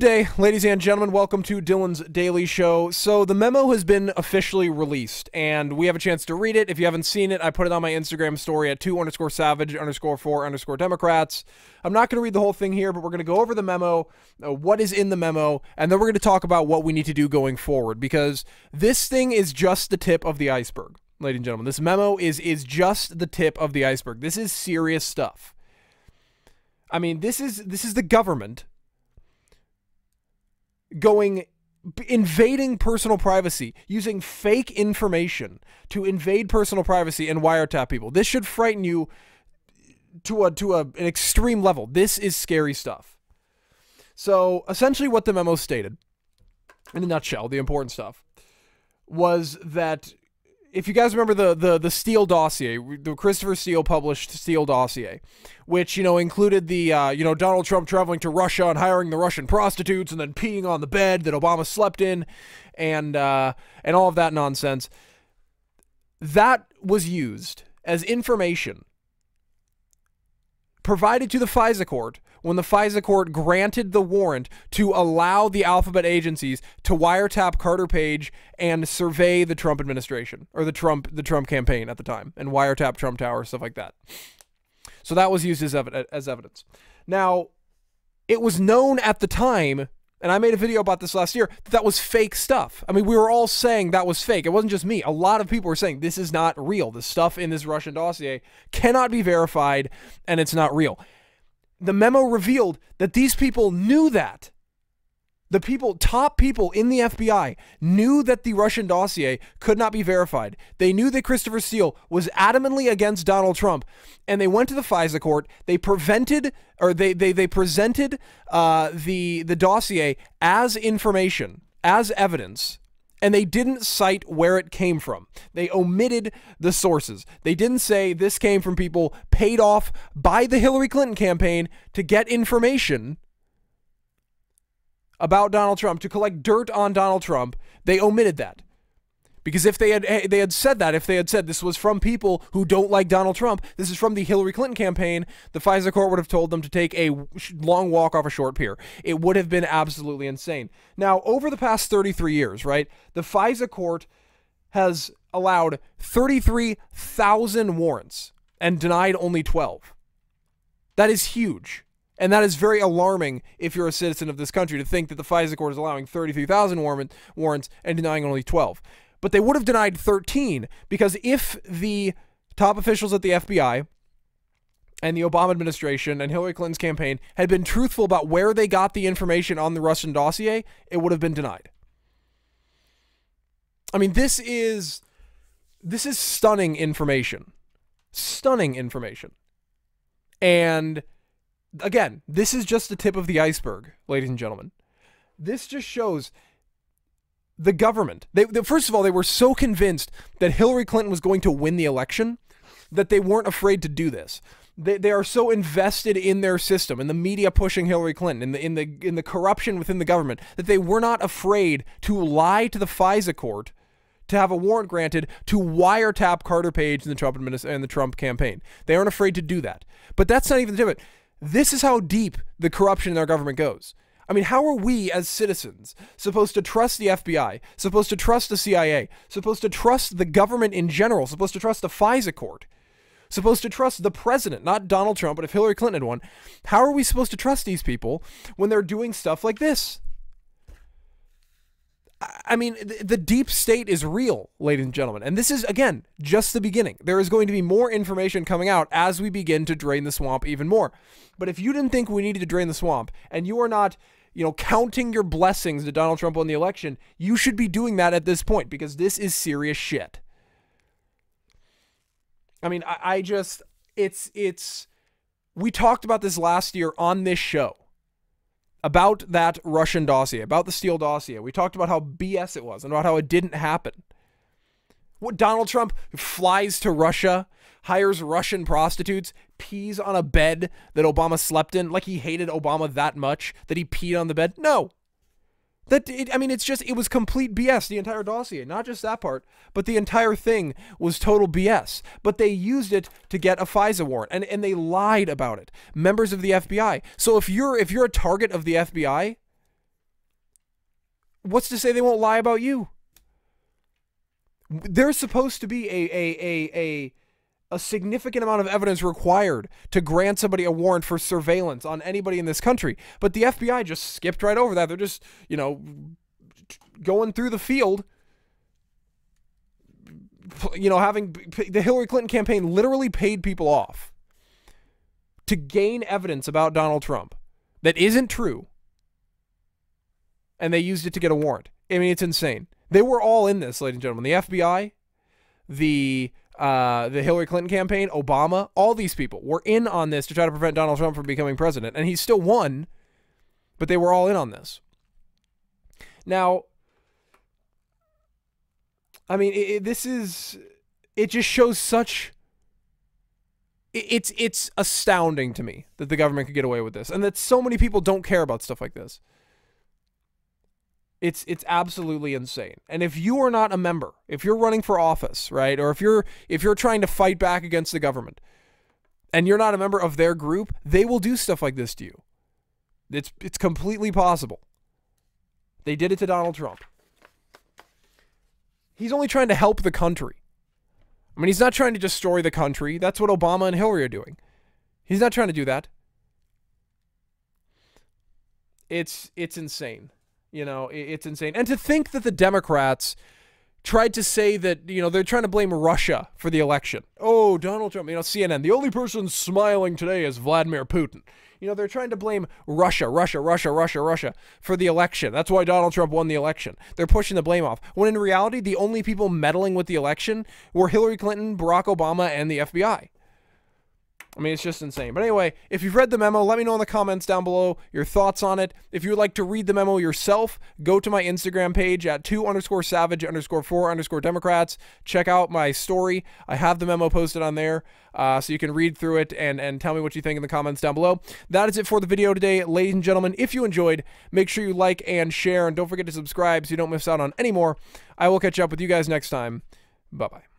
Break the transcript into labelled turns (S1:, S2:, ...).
S1: Good day, ladies and gentlemen. Welcome to Dylan's Daily Show. So the memo has been officially released, and we have a chance to read it. If you haven't seen it, I put it on my Instagram story at 2_savage_4_Democrats. I'm not going to read the whole thing here, but we're going to go over the memo, what is in the memo, and then we're going to talk about what we need to do going forward, because this thing is just the tip of the iceberg, ladies and gentlemen. This memo is just the tip of the iceberg. This is serious stuff. I mean, this is the government invading personal privacy, using fake information to invade personal privacy and wiretap people. This should frighten you to an extreme level. This is scary stuff. So essentially what the memo stated, in a nutshell, the important stuff, was that if you guys remember the Steele dossier, the Christopher Steele published Steele dossier, which, included the, Donald Trump traveling to Russia and hiring the Russian prostitutes and then peeing on the bed that Obama slept in and all of that nonsense. That was used as information provided to the FISA court when the FISA court granted the warrant to allow the alphabet agencies to wiretap Carter Page and survey the Trump administration, or the Trump campaign at the time, and wiretap Trump Tower, stuff like that. So that was used as evidence. Now, it was known at the time, and I made a video about this last year, that was fake stuff. I mean, we were all saying that was fake. It wasn't just me. A lot of people were saying this is not real. The stuff in this Russian dossier cannot be verified, and it's not real. The memo revealed that these people knew that. The top people in the FBI knew that the Russian dossier could not be verified. They knew that Christopher Steele was adamantly against Donald Trump, and they went to the FISA court. They presented the dossier as information, as evidence, and they didn't cite where it came from. They omitted the sources. They didn't say this came from people paid off by the Hillary Clinton campaign to get information about Donald Trump, to collect dirt on Donald Trump. They omitted that. Because if they had said that, if they had said this was from people who don't like Donald Trump, this is from the Hillary Clinton campaign, the FISA court would have told them to take a long walk off a short pier. It would have been absolutely insane. Now, over the past 33 years, right, the FISA court has allowed 33,000 warrants and denied only 12. That is huge. And that is very alarming if you're a citizen of this country, to think that the FISA court is allowing 33,000 warrants and denying only 12. But they would have denied 13, because if the top officials at the FBI and the Obama administration and Hillary Clinton's campaign had been truthful about where they got the information on the Russian dossier, it would have been denied. I mean, this is stunning information. Stunning information. And again, this is just the tip of the iceberg, ladies and gentlemen. This just shows the government. First of all, they were so convinced that Hillary Clinton was going to win the election that they weren't afraid to do this. They are so invested in their system, in the media pushing Hillary Clinton, in the corruption within the government, that they were not afraid to lie to the FISA court to have a warrant granted to wiretap Carter Page and the Trump campaign. They aren't afraid to do that. But that's not even the tip of it. This is how deep the corruption in our government goes. I mean, how are we as citizens supposed to trust the FBI, supposed to trust the CIA, supposed to trust the government in general, supposed to trust the FISA court, supposed to trust the president, not Donald Trump, but if Hillary Clinton had won? How are we supposed to trust these people when they're doing stuff like this? I mean, the deep state is real, ladies and gentlemen. And this is, again, just the beginning. There is going to be more information coming out as we begin to drain the swamp even more. But if you didn't think we needed to drain the swamp, and you are not, counting your blessings that Donald Trump won the election, you should be doing that at this point, because this is serious shit. I mean, we talked about this last year on this show, about that Russian dossier, about the Steele dossier. We talked about how BS it was and about how it didn't happen. What, Donald Trump flies to Russia, hires Russian prostitutes, pees on a bed that Obama slept in, like he hated Obama that much that he peed on the bed? No. It was complete BS, the entire dossier. Not just that part, but the entire thing was total BS. But they used it to get a FISA warrant, and they lied about it. Members of the FBI. So if you're a target of the FBI, what's to say they won't lie about you? There's supposed to be a significant amount of evidence required to grant somebody a warrant for surveillance on anybody in this country. But the FBI just skipped right over that. They're just, you know, going through the field, you know, having the Hillary Clinton campaign literally paid people off to gain evidence about Donald Trump that isn't true. And they used it to get a warrant. I mean, it's insane. They were all in this, ladies and gentlemen. The FBI, the Hillary Clinton campaign, Obama, all these people were in on this to try to prevent Donald Trump from becoming president. And he still won, but they were all in on this. Now, I mean, it just shows such... It's astounding to me that the government could get away with this, and that so many people don't care about stuff like this. It's absolutely insane. And if you are not a member, if you're running for office, right, or if you're trying to fight back against the government, and you're not a member of their group, they will do stuff like this to you. It's completely possible. They did it to Donald Trump. He's only trying to help the country. I mean, he's not trying to destroy the country. That's what Obama and Hillary are doing. He's not trying to do that. It's insane. You know, it's insane. And to think that the Democrats tried to say that, you know, they're trying to blame Russia for the election. Oh, Donald Trump, you know, CNN, the only person smiling today is Vladimir Putin. You know, they're trying to blame Russia for the election. That's why Donald Trump won the election. They're pushing the blame off. When in reality, the only people meddling with the election were Hillary Clinton, Barack Obama, and the FBI. I mean, it's just insane. But anyway, if you've read the memo, let me know in the comments down below your thoughts on it. If you would like to read the memo yourself, go to my Instagram page at 2_savage_4_Democrats. Check out my story. I have the memo posted on there, so you can read through it and tell me what you think in the comments down below. That is it for the video today, ladies and gentlemen. If you enjoyed, make sure you like and share, and don't forget to subscribe so you don't miss out on any more. I will catch up with you guys next time. Bye-bye.